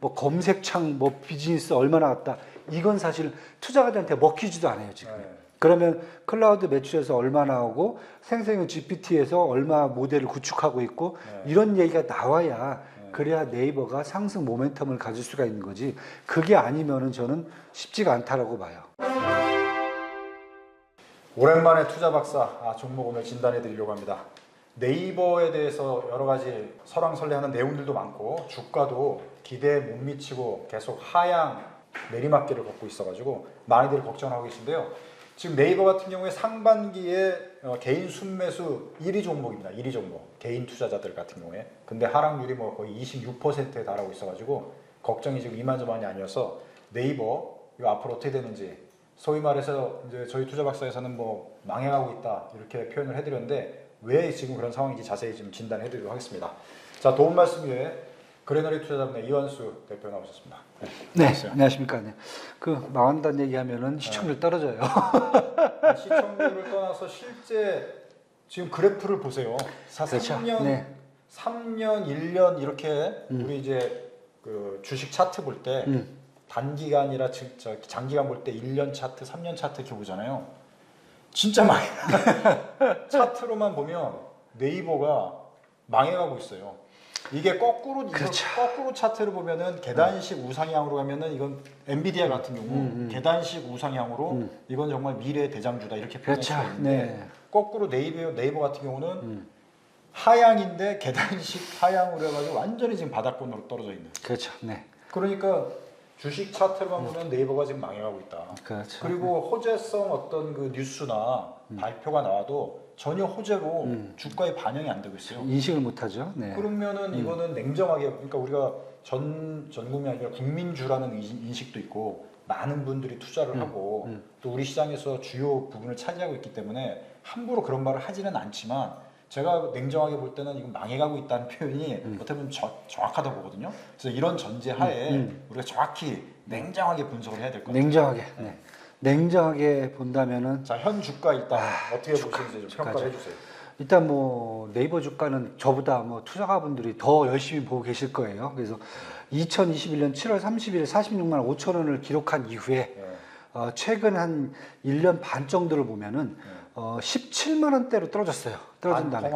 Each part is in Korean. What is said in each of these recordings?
뭐 검색창 뭐 비즈니스 얼마나 왔다. 이건 사실 투자자들한테 먹히지도 않아요, 지금. 네. 그러면 클라우드 매출에서 얼마 나오고 생성형 GPT에서 얼마 모델을 구축하고 있고 네. 이런 얘기가 나와야 네. 그래야 네이버가 상승 모멘텀을 가질 수가 있는 거지. 그게 아니면은 저는 쉽지가 않다라고 봐요. 오랜만에 투자 박사 종목 오늘 진단해 드리려고 합니다. 네이버에 대해서 여러 가지 설왕설래하는 내용들도 많고 주가도 기대에 못 미치고 계속 하향 내리막길을 걷고 있어가지고 많이들 걱정하고 계신데요. 지금 네이버 같은 경우에 상반기에 개인 순매수 1위 종목입니다. 1위 종목 개인 투자자들 같은 경우에. 근데 하락률이 뭐 거의 26%에 달하고 있어가지고 걱정이 지금 이만저만이 아니어서 네이버 이거 앞으로 어떻게 되는지, 소위 말해서 이제 저희 투자 박사에서는 뭐 망해가고 있다 이렇게 표현을 해드렸는데 왜 지금 그런 상황인지 자세히 지금 진단해드리도록 하겠습니다. 자, 도움 말씀 위해 그레너리 투자자분의 이완수 대표 나오셨습니다. 네, 안녕하십니까. 네. 그 망한다는 얘기하면은 시청률 떨어져요. 시청률을 떠나서 실제 지금 그래프를 보세요. 그렇죠. 3년, 네. 3년, 1년 이렇게 우리 이제 그 주식 차트 볼 때 단기간이라 장기간 볼 때 1년 차트, 3년 차트 이렇게 보잖아요. 진짜 망해. 차트로만 보면 네이버가 망해가고 있어요. 이게 거꾸로 그렇죠. 거꾸로 차트를 보면은 계단식 우상향으로 가면은 이건 엔비디아 같은 경우 계단식 우상향으로 이건 정말 미래의 대장주다 이렇게 표현할 그렇죠. 수가 있는데 네. 거꾸로 네이버 같은 경우는 하향인데 계단식 하향으로 해가지고 완전히 지금 바닥권으로 떨어져 있는. 그렇죠. 네. 그러니까 주식 차트만 보면 네이버가 지금 망해가고 있다. 그렇죠. 그리고 호재성 어떤 그 뉴스나 발표가 나와도 전혀 호재로 주가에 반영이 안 되고 있어요. 인식을 못하죠. 네. 그러면은 이거는 냉정하게, 그러니까 우리가 전 국민이 아니라 국민주라는 인식도 있고 많은 분들이 투자를 하고 또 우리 시장에서 주요 부분을 차지하고 있기 때문에 함부로 그런 말을 하지는 않지만 제가 냉정하게 볼 때는 이건 망해가고 있다는 표현이 어떻게 보면 정확하다고 보거든요. 그래서 이런 전제하에 우리가 정확히 냉정하게 분석을 해야 될 것 같아요. 냉정하게. 네. 냉정하게 본다면은 자, 현 주가 일단 어떻게 주가, 보시는지 좀 주가죠. 평가를 해주세요. 일단 뭐 네이버 주가는 저보다 뭐 투자가분들이 더 열심히 보고 계실 거예요. 그래서 2021년 7월 30일 46만 5천 원을 기록한 이후에 최근 한 1년 반 정도를 보면은 17만 원대로 떨어졌어요. 떨어진 다음에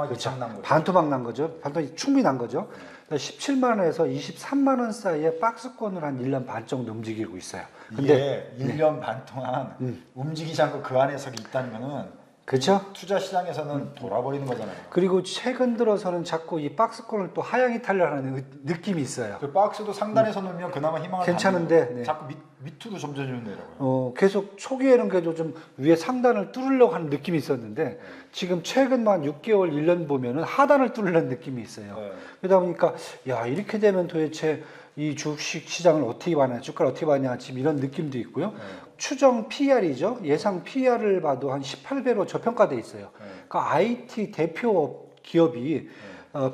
반토막 난 거죠. 반토막이 충분히 난 거죠. 17만 원에서 23만 원 사이에 박스권을 한 1년 반 정도 움직이고 있어요. 근데 1년 반 동안 움직이지 않고 그 안에 있다면은 그렇죠? 투자 시장에서는 돌아버리는 거잖아요. 그리고 최근 들어서는 자꾸 이 박스권을 또 하향이 타려하는 느낌이 있어요. 그 박스도 상단에서 놓으면 그나마 희망을 괜찮은데 네. 자꾸 밑으로 점점 내려가요. 계속 초기에는 그래도 좀 위에 상단을 뚫으려고 하는 느낌이 있었는데 지금 최근만 6개월, 1년 보면은 하단을 뚫으려는 느낌이 있어요. 네. 그러다 보니까 야, 이렇게 되면 도대체 이 주식 시장을 어떻게 봐냐, 주가를 어떻게 봐냐, 지금 이런 느낌도 있고요. 네. 추정 PR이죠. 예상 PR을 봐도 한 18배로 저평가돼 있어요. 네. 그 IT 대표 기업이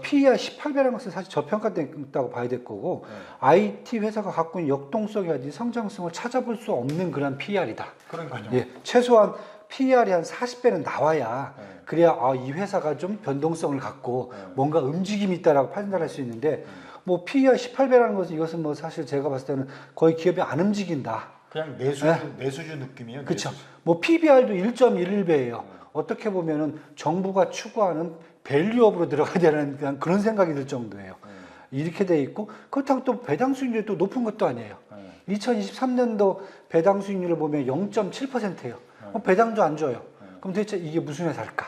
PER 18배라는 것은 사실 저평가됐다고 봐야 될 거고 IT 회사가 갖고 있는 역동성이라든지 성장성을 찾아볼 수 없는 그런 PER이다. 그러니까요. 예, 최소한 PER이 한 40배는 나와야 그래야 이 회사가 좀 변동성을 갖고 뭔가 움직임이 있다라고 판단할 수 있는데 뭐 PER 18배라는 것은 이것은 뭐 사실 제가 봤을 때는 거의 기업이 안 움직인다. 그냥 내수주 느낌이에요. 그렇죠. 뭐 PBR도 1.11배예요. 어떻게 보면은 정부가 추구하는 밸류업으로 들어가야 되는 그런 생각이 들 정도예요. 이렇게 돼 있고 그렇다고 또 배당 수익률이 또 높은 것도 아니에요. 2023년도 배당 수익률을 보면 0.7%예요. 배당도 안 줘요. 그럼 도대체 이게 무슨 회사일까?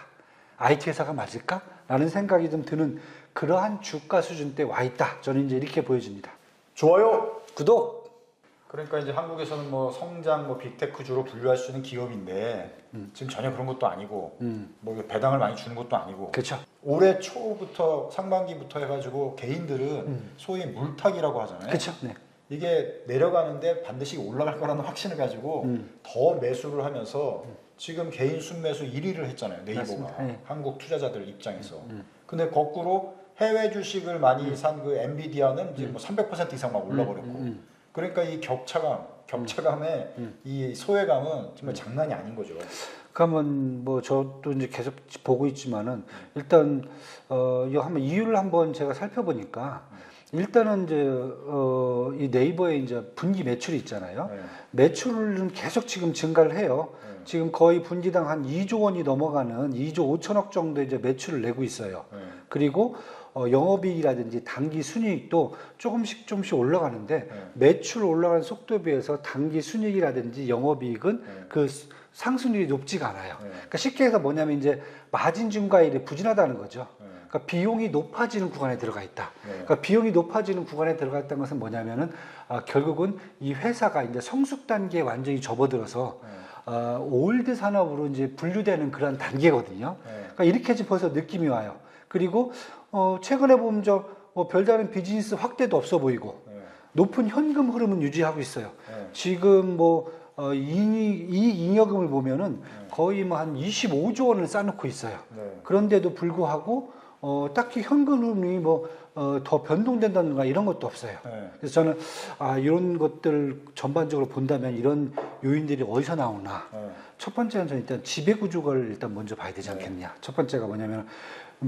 IT 회사가 맞을까? 라는 생각이 좀 드는 그러한 주가 수준대에 와 있다. 저는 이제 이렇게 보여집니다. 좋아요. 구독! 그러니까 이제 한국에서는 뭐 성장, 뭐 빅테크주로 분류할 수 있는 기업인데 지금 전혀 그런 것도 아니고 뭐 배당을 많이 주는 것도 아니고. 그렇죠. 올해 초부터 상반기부터 해가지고 개인들은 소위 물타기라고 하잖아요. 그렇죠. 네. 이게 내려가는데 반드시 올라갈 거라는 확신을 가지고 더 매수를 하면서 지금 개인 순매수 1위를 했잖아요. 네이버가. 네. 한국 투자자들 입장에서. 근데 거꾸로 해외 주식을 많이 산 그 엔비디아는 이제 뭐 300% 이상 막 올라버렸고. 그러니까 이 격차감의 이 소외감은 정말 장난이 아닌 거죠. 그러면 뭐 저도 이제 계속 보고 있지만은 일단 이거 한번 이유를 한번 제가 살펴보니까 일단은 이제 이 네이버의 이제 분기 매출이 있잖아요. 네. 매출은 계속 지금 증가를 해요. 네. 지금 거의 분기당 한 2조 원이 넘어가는 2조 5천억 정도 이제 매출을 내고 있어요. 네. 그리고 영업이익이라든지 단기 순이익도 조금씩 올라가는데 네. 매출 올라가는 속도에 비해서 단기 순이익이라든지 영업이익은 네. 그 상승률이 높지가 않아요. 네. 그러니까 쉽게 해서 뭐냐면 이제 마진 증가율이 부진하다는 거죠. 네. 그러니까 비용이 높아지는 구간에 들어가 있다. 네. 그러니까 비용이 높아지는 구간에 들어가 있다는 것은 뭐냐면은 결국은 이 회사가 이제 성숙 단계에 완전히 접어들어서 네. 올드 산업으로 이제 분류되는 그런 단계거든요. 네. 그러니까 이렇게 벌써 느낌이 와요. 그리고 최근에 보면 별다른 비즈니스 확대도 없어 보이고 네. 높은 현금 흐름은 유지하고 있어요. 네. 지금 이익잉여금을 보면은 거의 뭐 한 25조 원을 쌓아놓고 있어요. 네. 그런데도 불구하고 딱히 현금 흐름이 더 변동된다든가 이런 것도 없어요. 네. 그래서 저는 이런 것들 전반적으로 본다면 이런 요인들이 어디서 나오나. 네. 첫 번째는 저는 일단 지배 구조를 일단 먼저 봐야 되지 않겠냐. 첫 번째가 뭐냐면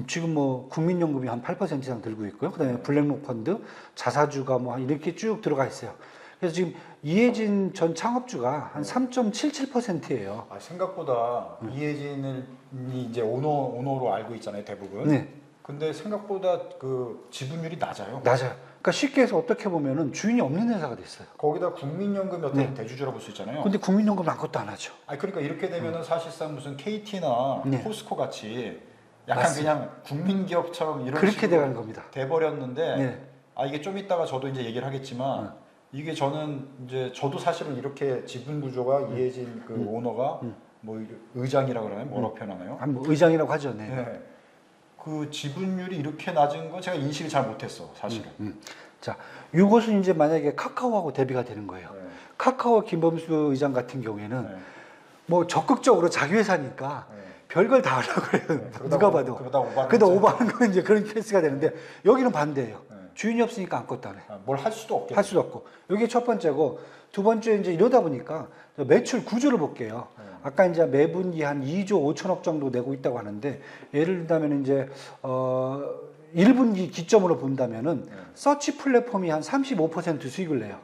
지금 국민연금이 한 8% 이상 들고 있고요. 그다음에 블랙록 펀드, 자사주가 이렇게 쭉 들어가 있어요. 그래서 지금 이혜진 전 창업주가 한 3.77%예요. 생각보다 이혜진이 이제 오너로 알고 있잖아요, 대부분. 네. 근데 생각보다 그 지분율이 낮아요. 낮아요. 그러니까 쉽게 해서 어떻게 보면은 주인이 없는 회사가 됐어요. 거기다 국민연금이 어떤 네. 대주주라고 볼 수 있잖아요. 근데 국민연금 아무것도 안 하죠. 그러니까 이렇게 되면은 사실상 무슨 KT나 네. 포스코 같이 약간 맞습니다. 그냥 국민기업처럼 이런 그렇게 식으로 돼가는 겁니다. 돼버렸는데 네. 이게 좀 이따가 저도 이제 얘기를 하겠지만 이게 저는 이제 저도 사실은 이렇게 지분 구조가 이혜진 그 오너가 의장이라고 그러나요? 뭐라고 표현하나요? 의장이라고 하죠. 네. 네. 그 지분율이 이렇게 낮은 거 제가 인식을 잘 못했어, 사실은. 자, 이것은 이제 만약에 카카오하고 대비가 되는 거예요. 네. 카카오 김범수 의장 같은 경우에는 네. 적극적으로 자기 회사니까 네. 별걸 다 하려고 그래요. 네. 누가 봐도. 그러다 오버하는 건 이제 그런 케이스가 되는데 여기는 반대예요. 네. 주인이 없으니까 아무것도 안 해. 뭘 할 수도 없겠죠. 할 수도 없고. 이게 첫 번째고 두 번째 이제 이러다 보니까 매출 구조를 볼게요. 아까 이제 매분기 한 2조 5천억 정도 내고 있다고 하는데 예를 들자면 이제 1분기 기점으로 본다면은 서치 플랫폼이 한 35% 수익을 내요.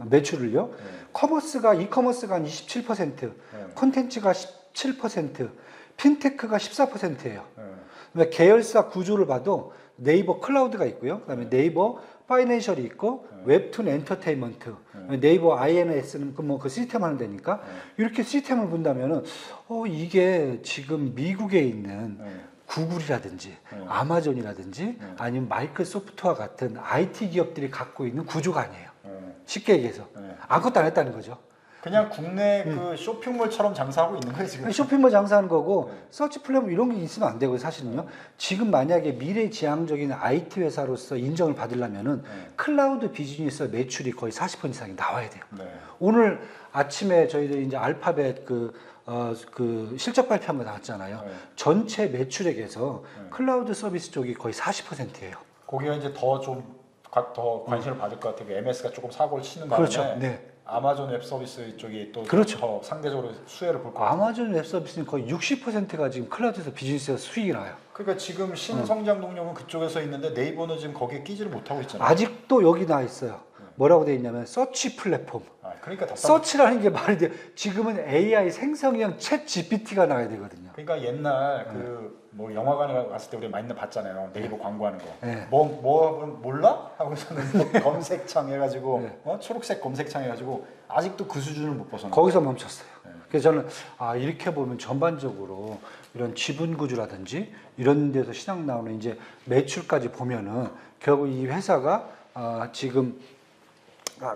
매출을요. 이커머스가 한 27%, 콘텐츠가 17%, 핀테크가 14%예요. 계열사 구조를 봐도 네이버 클라우드가 있고요. 그다음에 네이버 파이낸셜이 있고 웹툰 엔터테인먼트, 네이버 INS는 그 시스템 하는 데니까 이렇게 시스템을 본다면은 이게 지금 미국에 있는 구글이라든지 아마존이라든지 아니면 마이크로소프트와 같은 IT 기업들이 갖고 있는 구조가 아니에요. 쉽게 얘기해서 아무것도 안 했다는 거죠. 그냥 국내 그 쇼핑몰처럼 장사하고 있는 거예요, 지금. 쇼핑몰 장사하는 거고 서치 플랫폼 이런 게 있으면 안 되고요. 사실은요. 지금 만약에 미래지향적인 IT 회사로서 인정을 받으려면은 클라우드 비즈니스 매출이 거의 40% 이상이 나와야 돼요. 네. 오늘 아침에 저희들이 이제 알파벳 그 실적 발표한 거 나왔잖아요. 전체 매출액에서 클라우드 서비스 쪽이 거의 40%예요. 거기가 이제 더 관심을 받을 것 같아요. MS가 조금 사고를 치는 바람에 그렇죠. 네. 아마존 웹 서비스 쪽이 또 그렇죠. 더 상대적으로 수혜를 볼 것 같아요. 아마존 웹 서비스는 거의 60%가 지금 클라우드에서 비즈니스에서 수익이 나요. 그러니까 지금 신성장 동력은 그쪽에서 있는데 네이버는 지금 거기에 끼지를 못하고 있잖아요. 아직도 여기 나와 있어요. 뭐라고 돼 있냐면 서치 플랫폼. 그러니까 서치라는 게 말이 돼. 지금은 AI 생성형 챗 GPT가 나와야 되거든요. 그러니까 옛날 뭐 영화관에 갔을 때 우리 많이 봤잖아요. 네이버 광고하는 거. 네. 뭐 몰라? 하고서는 검색창 해가지고 초록색 검색창 해가지고 아직도 그 수준을 못 벗어나. 거기서 멈췄어요. 그래서 저는 이렇게 보면 전반적으로 이런 지분 구조라든지 이런 데서 시장 나오는 이제 매출까지 보면은 결국 이 회사가 지금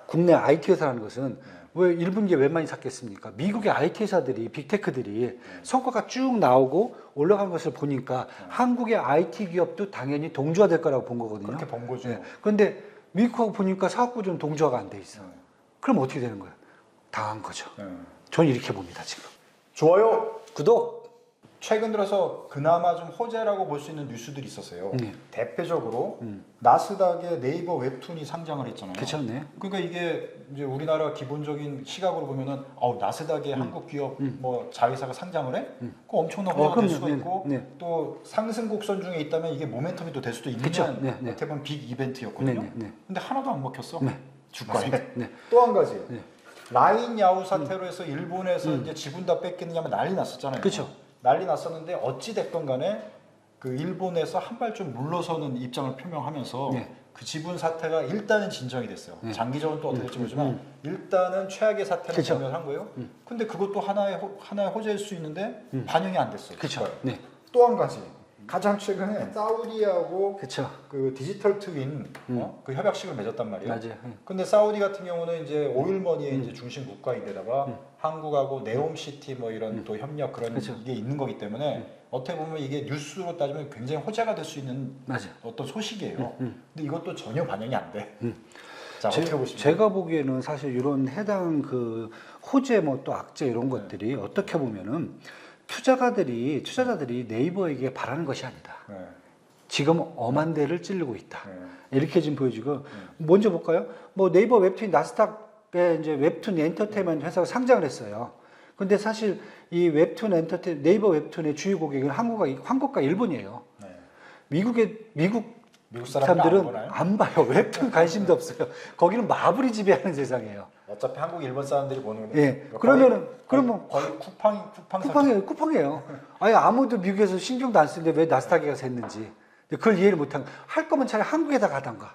국내 IT 회사라는 것은 왜 1분기에 왜 많이 샀겠습니까? 미국의 IT 회사들이 빅테크들이 성과가 쭉 나오고 올라간 것을 보니까 한국의 IT 기업도 당연히 동조화될 거라고 본 거거든요. 그렇게 본 거죠. 그런데 미국하고 보니까 사업 구조는 동조화가 안 돼 있어. 그럼 어떻게 되는 거예요? 당한 거죠. 저는 이렇게 봅니다, 지금. 좋아요. 구독. 최근 들어서 그나마 좀 호재라고 볼 수 있는 뉴스들이 있었어요. 네. 대표적으로 나스닥에 네이버 웹툰이 상장을 했잖아요. 그렇죠, 네. 그러니까 이게 이제 우리나라 기본적인 시각으로 보면은 나스닥에 한국 기업 뭐 자회사가 상장을 해? 그 엄청난 호재가 될 그럼요. 수가 네, 있고 네. 또 상승 곡선 중에 있다면 이게 모멘텀이 또 될 수도 있는 그쵸, 네, 네. 어떻게 보면 빅 이벤트였거든요. 네, 네, 네. 근데 하나도 안 먹혔어. 네. 주가에. 네. 또 한 가지. 네. 라인 야후 사태로 해서 일본에서 이제 지분 다 뺏기느냐면 난리 났었잖아요. 그쵸. 난리 났었는데 어찌 됐건 간에 그 일본에서 한 발 좀 물러서는 입장을 표명하면서 네. 그 지분 사태가 일단은 진정이 됐어요. 네. 장기적으로 또 어떻게 될지 모르지만 일단은 최악의 사태를 그쵸. 정면한 거예요. 근데 그것도 하나의 호재일 수 있는데 반영이 안 됐어요. 그렇죠. 네. 또 한 가지. 가장 최근에 사우디하고 그렇죠. 그 디지털 트윈 그 협약식을 맺었단 말이에요. 맞아요. 근데 사우디 같은 경우는 이제 오일머니의 이제 중심 국가인데다가 한국하고 네옴시티 뭐 이런 또 협력 그런 그쵸. 이게 있는 거기 때문에 어떻게 보면 이게 뉴스로 따지면 굉장히 호재가 될 수 있는 맞아요. 어떤 소식이에요. 근데 이것도 전혀 반영이 안 돼. 자, 제, 어떻게 보십니까? 제가 보기에는 사실 이런 해당 그 호재 뭐 또 악재 이런 것들이 어떻게 보면은 투자자들이 네이버에게 바라는 것이 아니다. 네. 지금 엄한 데를 찌르고 있다. 네. 이렇게 지금 보여지고 먼저 볼까요? 뭐 네이버 웹툰 나스닥에 이제 웹툰 엔터테인먼트 회사가 상장을 했어요. 근데 사실 이 웹툰 네이버 웹툰의 주요 고객은 한국과 일본이에요. 네. 미국 미국 사람들은 안 보나요? 안 봐요. 웹툰 관심도 없어요. 거기는 마블이 지배하는 세상이에요. 어차피 한국, 일본 사람들이 보는 건데. 예. 그러면은 그러면 거의 쿠팡 쿠팡이에요. 아니 아무도 미국에서 신경도 안 쓰는데 왜 나스닥에 가서 했는지 그걸 이해를 못한. 할 거면 차라리 한국에다 가던가.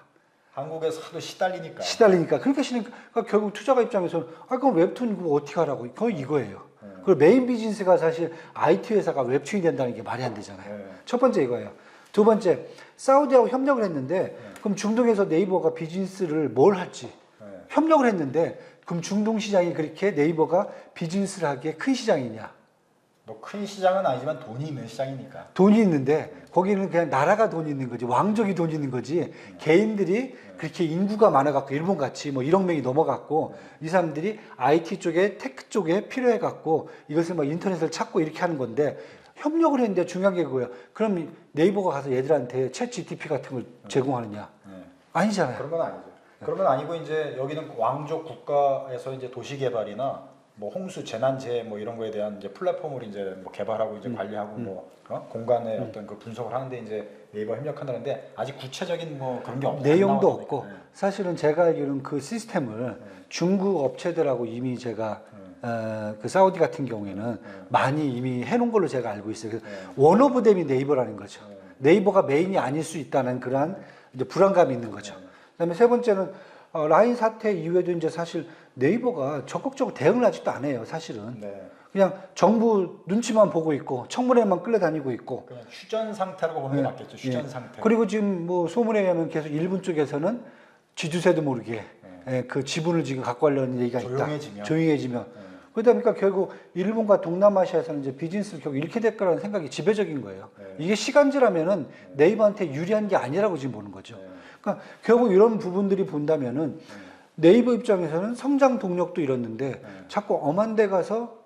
한국에서 하도 시달리니까. 그러니까 결국 투자가 입장에서는 그럼 웹툰 이거 어떻게 하라고? 거의 이거예요. 그리고 메인 비즈니스가 사실 IT 회사가 웹툰이 된다는 게 말이 안 되잖아요. 네. 첫 번째 이거예요. 두 번째 사우디하고 협력을 했는데 그럼 중동에서 네이버가 비즈니스를 뭘 할지 협력을 했는데 그럼 중동 시장이 그렇게 네이버가 비즈니스를 하기에 큰 시장이냐? 뭐 큰 시장은 아니지만 돈이 있는 시장이니까. 돈이 있는데 거기는 그냥 나라가 돈이 있는 거지 왕족이 돈이 있는 거지 개인들이 그렇게 인구가 많아갖고 일본 같이 뭐 1억 명이 넘어갔고 이 사람들이 IT 쪽에 테크 쪽에 필요해갖고 이것을 막 인터넷을 찾고 이렇게 하는 건데 협력을 했는데 중요한 게 그거예요. 그럼 네이버가 가서 얘들한테 챗 GTP 같은 걸 제공하느냐? 아니잖아요. 그런 건 아니죠. 그런 건 아니고 이제 여기는 왕족 국가에서 이제 도시 개발이나 뭐 홍수 재난재해 뭐 이런 거에 대한 이제 플랫폼을 이제 뭐 개발하고 이제 관리하고 뭐 공간의 어떤 그 분석을 하는데 이제 네이버 협력한다는데 아직 구체적인 뭐 그런 게 내용도 안 없고 나왔으니까. 사실은 제가 알기로는 그 시스템을 중국 업체들하고 이미 제가 그 사우디 같은 경우에는 많이 이미 해놓은 걸로 제가 알고 있어요. 그래서 원오브댐이 네이버라는 거죠. 네이버가 메인이 아닐 수 있다는 그러한 이제 불안감이 있는 거죠. 그다음에 세 번째는 라인 사태 이후에도 이제 사실 네이버가 적극적으로 대응을 아직도 안 해요. 사실은 네. 그냥 정부 눈치만 보고 있고 청문회만 끌려다니고 있고. 그냥 휴전 상태라고 보는 게 맞겠죠. 휴전 상태. 그리고 지금 뭐 소문에 의하면 계속 일본 쪽에서는 쥐두새도 모르게 그 지분을 지금 갖고 가려는 얘기가 있다. 조용해지면. 그러다 보니까 결국 일본과 동남아시아에서는 이제 비즈니스를 결국 잃게 될 거라는 생각이 지배적인 거예요. 이게 시간제라면은 네이버한테 유리한 게 아니라고 지금 보는 거죠. 그러니까 결국 이런 부분들이 본다면은 네이버 입장에서는 성장 동력도 잃었는데 자꾸 엄한 데 가서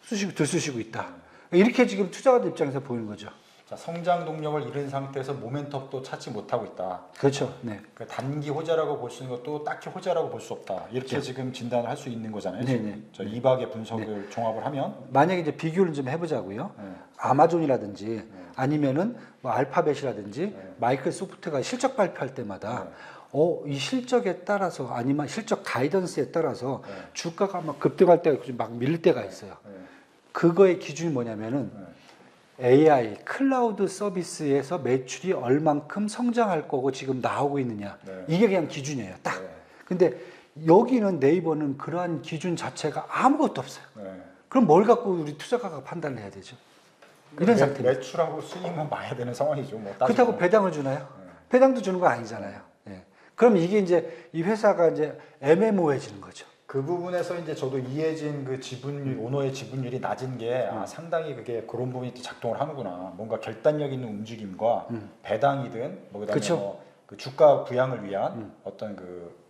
들쑤시고 있다. 이렇게 지금 투자자들 입장에서 보이는 거죠. 자, 성장 동력을 잃은 상태에서 모멘텀도 찾지 못하고 있다. 그렇죠. 네. 그 단기 호재라고 볼 수 있는 것도 딱히 호재라고 볼 수 없다. 이렇게 지금 진단을 할 수 있는 거잖아요. 네네. 저 2박의 분석을 종합을 하면 만약에 이제 비교를 좀 해보자고요. 아마존이라든지 아니면은 뭐 알파벳이라든지 마이크로소프트가 실적 발표할 때마다 이 실적에 따라서 아니면 실적 가이던스에 따라서 주가가 막 급등할 때가 있고 막 밀릴 때가 있어요. 그거의 기준이 뭐냐면은 AI, 클라우드 서비스에서 매출이 얼만큼 성장할 거고 지금 나오고 있느냐. 이게 그냥 기준이에요. 딱. 근데 여기는 네이버는 그러한 기준 자체가 아무것도 없어요. 그럼 뭘 갖고 우리 투자가가 판단을 해야 되죠? 이런 상태입니다. 매출하고 수익만 봐야 되는 상황이죠. 뭐 그렇다고 배당을 주나요? 배당도 주는 거 아니잖아요. 그럼 이게 이제 이 회사가 이제 애매모호해지는 거죠. 그 부분에서 이제 저도 이해진 그 지분율, 오너의 지분율이 낮은 게 상당히 그게 그런 부분이 또 작동을 하는구나. 뭔가 결단력 있는 움직임과 배당이든 뭐 그다음에 뭐 그 주가 부양을 위한 어떤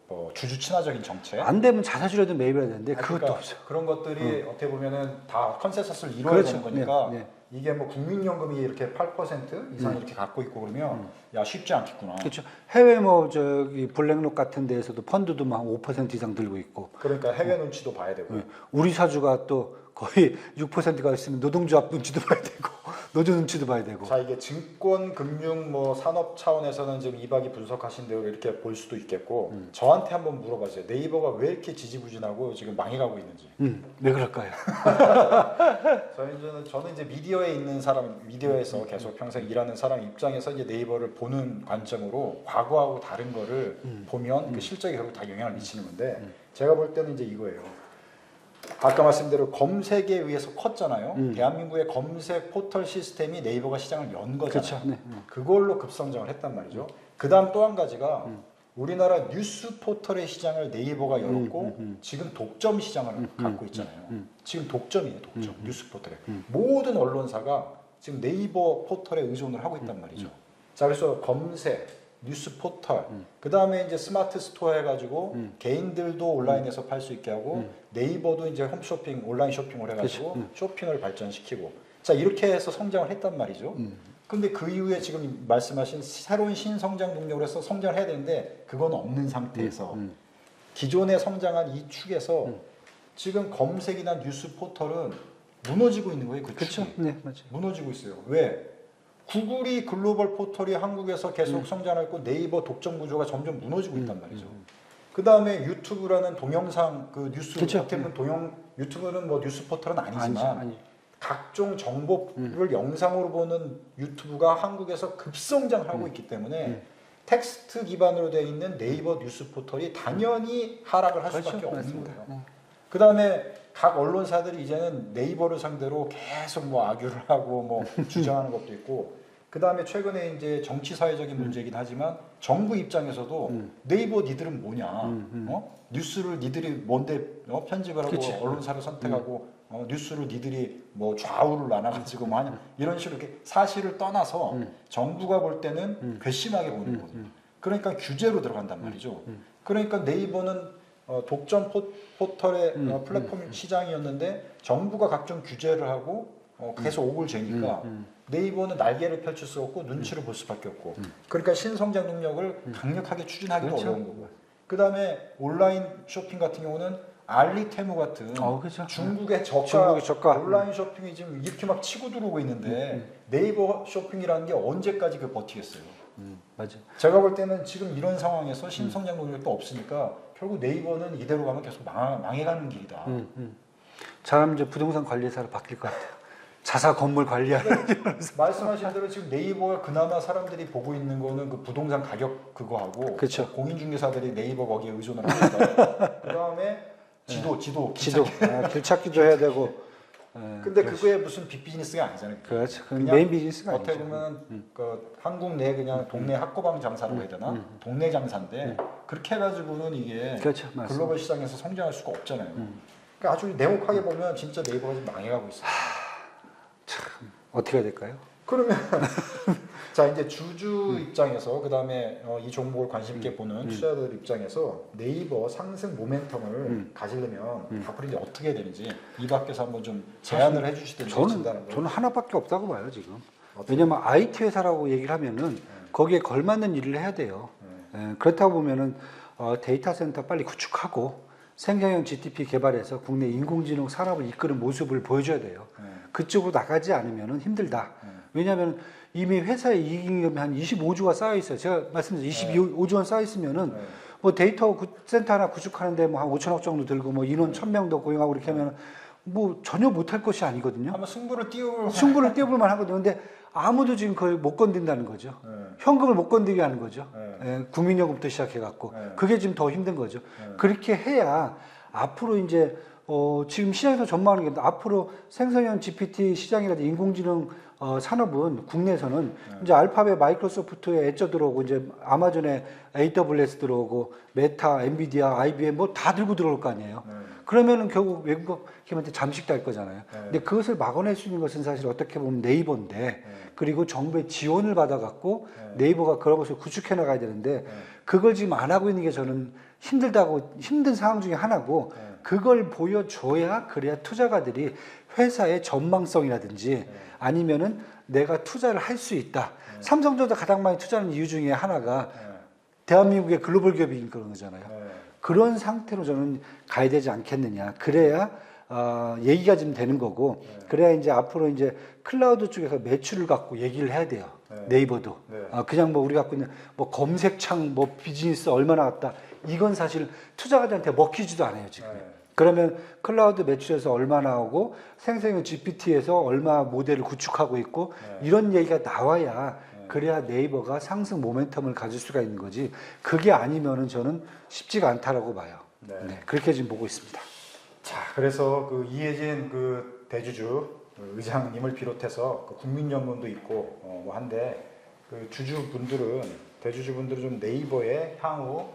뭐 주주 친화적인 정책. 안 되면 자사주라도 매입해야 되는데 그것도 그러니까 없어요. 그런 것들이 어떻게 보면은 다 컨센서스를 이루어야 되는 거니까 이게 뭐 국민연금이 이렇게 8% 이상 이렇게 갖고 있고 그러면 야 쉽지 않겠구나. 그렇죠. 해외 뭐 저기 블랙록 같은 데에서도 펀드도 막 5% 이상 들고 있고. 그러니까 해외 눈치도 봐야 되고. 네. 우리 사주가 또 거의 6%가 있으면 노동조합 눈치도 봐야 되고 노조 눈치도 봐야 되고. 자, 이게 증권, 금융, 뭐 산업 차원에서는 지금 이박이 분석하신 대로 이렇게 볼 수도 있겠고 저한테 한번 물어봐주세요. 네이버가 왜 이렇게 지지부진하고 지금 망해가고 있는지. 왜 그럴까요? 저는 이제 미디어에 있는 사람, 미디어에서 계속 평생 일하는 사람 입장에서 이제 네이버를 보는 관점으로 과거하고 다른 거를 보면 그 실적에 결국 다 영향을 미치는 건데 제가 볼 때는 이제 이거예요. 아까 말씀대로 검색에 의해서 컸잖아요. 대한민국의 검색 포털 시스템이 네이버가 시장을 연 거잖아요. 그렇죠. 네. 그걸로 급성장을 했단 말이죠. 그 다음 또 한 가지가 우리나라 뉴스 포털의 시장을 네이버가 열었고 지금 독점 시장을 갖고 있잖아요. 지금 독점이에요. 독점. 뉴스 포털에. 모든 언론사가 지금 네이버 포털에 의존을 하고 있단 말이죠. 자, 그래서 검색, 뉴스 포털, 그 다음에 이제 스마트 스토어 해가지고 개인들도 온라인에서 팔 수 있게 하고 네이버도 이제 홈쇼핑, 온라인 쇼핑을 해가지고 쇼핑을 발전시키고 자 이렇게 해서 성장을 했단 말이죠. 근데 그 이후에 지금 말씀하신 새로운 신성장 동력으로 해서 성장을 해야 되는데 그건 없는 상태에서 기존에 성장한 이 축에서 지금 검색이나 뉴스 포털은 무너지고 있는 거예요. 그 그렇죠. 축이. 네, 맞아요. 무너지고 있어요. 왜? 구글이 글로벌 포털이 한국에서 계속 성장하고 네이버 독점 구조가 점점 무너지고 있단 말이죠. 그 다음에 유튜브라는 동영상 그 뉴스 그쵸. 어떻게 보면 유튜브는 뭐 뉴스 포털은 아니지만 아니죠. 각종 정보를 영상으로 보는 유튜브가 한국에서 급성장하고 있기 때문에 텍스트 기반으로 되어 있는 네이버 뉴스 포털이 당연히 하락을 할 수밖에 없는 맞습니다. 거예요. 그 다음에 각 언론사들이 이제는 네이버를 상대로 계속 뭐 악유를 하고 뭐 주장하는 것도 있고 그 다음에 최근에 이제 정치 사회적인 문제이긴 하지만 정부 입장에서도 네이버 니들은 뭐냐 뉴스를 니들이 뭔데 편집을 하고 그치. 언론사를 선택하고 뉴스를 니들이 뭐 좌우를 나눠가지고 뭐 하냐 이런 식으로 이렇게 사실을 떠나서 정부가 볼 때는 괘씸하게 보는 거거든요. 그러니까 규제로 들어간단 말이죠. 그러니까 네이버는 독점 포털의 플랫폼 시장이었는데 정부가 각종 규제를 하고 계속 옥을 재니까 네이버는 날개를 펼칠 수 없고 눈치를 볼 수밖에 없고 그러니까 신성장 능력을 강력하게 추진하기도 그렇죠. 어려운 거고 그 다음에 온라인 쇼핑 같은 경우는 알리테무 같은 그렇죠. 중국의 중국의 저가. 온라인 쇼핑이 지금 이렇게 막 치고 들어오고 있는데 네이버 쇼핑이라는 게 언제까지 그 버티겠어요. 맞아. 제가 볼 때는 지금 이런 상황에서 신성장 능력도 없으니까 결국 네이버는 이대로 가면 계속 망해가는 길이다. 잘하면 이제 부동산 관리사로 바뀔 것 같아요. 자사 건물 관리하는. 말씀하신 대로 지금 네이버가 그나마 사람들이 보고 있는 거는 그 부동산 가격 그거하고 그렇죠. 공인중개사들이 네이버 거기에 의존을 하니까 그 다음에 지도 길찾기도 해야 되고. 근데 그거에 무슨 빅 비즈니스가 아니잖아요. 그렇죠. 그냥 메인 비즈니스가 어떻게 아니죠. 보면 그 한국 내 그냥 동네 학고방 장사라고 해야 되나? 동네 장사인데 그렇게 해가지고는 이게 그렇죠. 맞습니다. 글로벌 시장에서 성장할 수가 없잖아요. 그러니까 아주 냉혹하게 보면 진짜 네이버가 지금 망해가고 있어요. 참 어떻게 해야 될까요? 그러면 자 이제 주주 입장에서 그 다음에 이 종목을 관심 있게 보는 투자자들 입장에서 네이버 상승 모멘텀을 가지려면 앞으로 이제 어떻게 해야 되는지 이 밖에서 한번 좀 제안을 해주시든지 진단을 저는 하나밖에 없다고 봐요 지금. 왜냐면 IT 회사라고 얘기를 하면은 거기에 걸맞는 일을 해야 돼요. 그렇다 보면은 데이터 센터 빨리 구축하고 생성형 GDP 개발해서 국내 인공지능 산업을 이끄는 모습을 보여줘야 돼요. 그쪽으로 나가지 않으면 힘들다. 왜냐하면 이미 회사의 이익잉여금이 한 25조가 쌓여 있어요. 제가 말씀드린 25조 원 쌓여 있으면은 뭐 데이터 센터 하나 구축하는데 뭐 한 5천억 정도 들고 뭐 인원 1,000명도 고용하고 이렇게 하면 뭐 전혀 못할 것이 아니거든요. 한번 승부를 띄워볼 만하거든요. 근데 아무도 지금 그걸 못 건든다는 거죠. 현금을 못 건드게 하는 거죠. 국민연금부터 시작해갖고 그게 지금 더 힘든 거죠. 그렇게 해야 앞으로 이제 지금 시장에서 전망하는 게 앞으로 생성형 GPT 시장이라든지 인공지능 산업은 국내에서는 이제 알파벳 마이크로소프트에 엣저 들어오고 이제 아마존에 AWS 들어오고 메타, 엔비디아, IBM 뭐 다 들고 들어올 거 아니에요. 그러면은 결국 외국 기업한테 잠식될 거잖아요. 근데 그것을 막아낼 수 있는 것은 사실 어떻게 보면 네이버인데 그리고 정부의 지원을 받아갖고 네이버가 그런 것을 구축해 나가야 되는데 그걸 지금 안 하고 있는 게 저는 힘든 상황 중에 하나고 그걸 보여줘야 그래야 투자가들이 회사의 전망성이라든지 아니면은 내가 투자를 할 수 있다. 삼성전자 가장 많이 투자하는 이유 중에 하나가 대한민국의 글로벌 기업이니까 그런 거잖아요. 그런 상태로 저는 가야 되지 않겠느냐. 그래야 얘기가 좀 되는 거고, 그래야 이제 앞으로 이제 클라우드 쪽에서 매출을 갖고 얘기를 해야 돼요. 네이버도. 그냥 뭐 우리 갖고 있는 뭐 검색창 뭐 비즈니스 얼마나 왔다. 이건 사실 투자가들한테 먹히지도 않아요, 지금. 그러면 클라우드 매출에서 얼마 나오고 생성형 GPT에서 얼마 모델을 구축하고 있고 이런 얘기가 나와야 그래야 네이버가 상승 모멘텀을 가질 수가 있는 거지. 그게 아니면은 저는 쉽지가 않다라고 봐요. 네, 그렇게 지금 보고 있습니다. 자, 그래서 그 이혜진 그 대주주 의장님을 비롯해서 그 국민연금도 있고 뭐 한데 그 주주분들은 대주주분들은 좀 네이버의 향후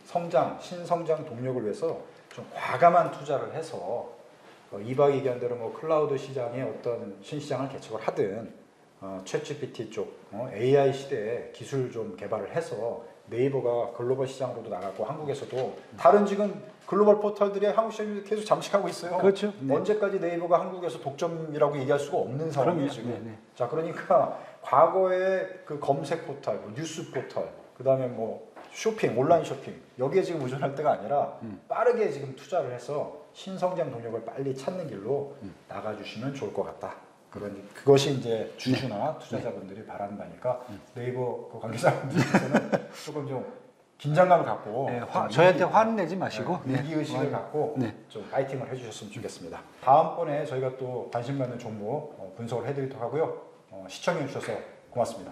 성장, 신성장 동력을 위해서 좀 과감한 투자를 해서 이박 의견대로 뭐 클라우드 시장에 어떤 신시장을 개척을 하든 챗GPT 쪽 AI 시대에 기술 좀 개발을 해서 네이버가 글로벌 시장으로도 나가고 한국에서도 다른 지금 글로벌 포털들이 한국 시장을 계속 잠식하고 있어요. 그렇죠. 언제까지 네이버가 한국에서 독점이라고 얘기할 수가 없는 상황이에요 지금. 네네. 자, 그러니까 과거에 그 검색 포털, 뭐 뉴스 포털, 그 다음에 뭐 쇼핑, 온라인 쇼핑 여기에 지금 의존할 때가 아니라 빠르게 지금 투자를 해서 신성장 동력을 빨리 찾는 길로 나가주시면 좋을 것 같다. 그것이 이제 주주나 투자자분들이 바라는 바니까 네이버 그 관계자분들께서는 조금 좀 긴장감을 갖고 저희한테 화는 내지 마시고 위기의식을 갖고 좀 파이팅을 해주셨으면 좋겠습니다. 다음번에 저희가 또 관심 갖는 종목 분석을 해드리도록 하고요. 시청해 주셔서 고맙습니다.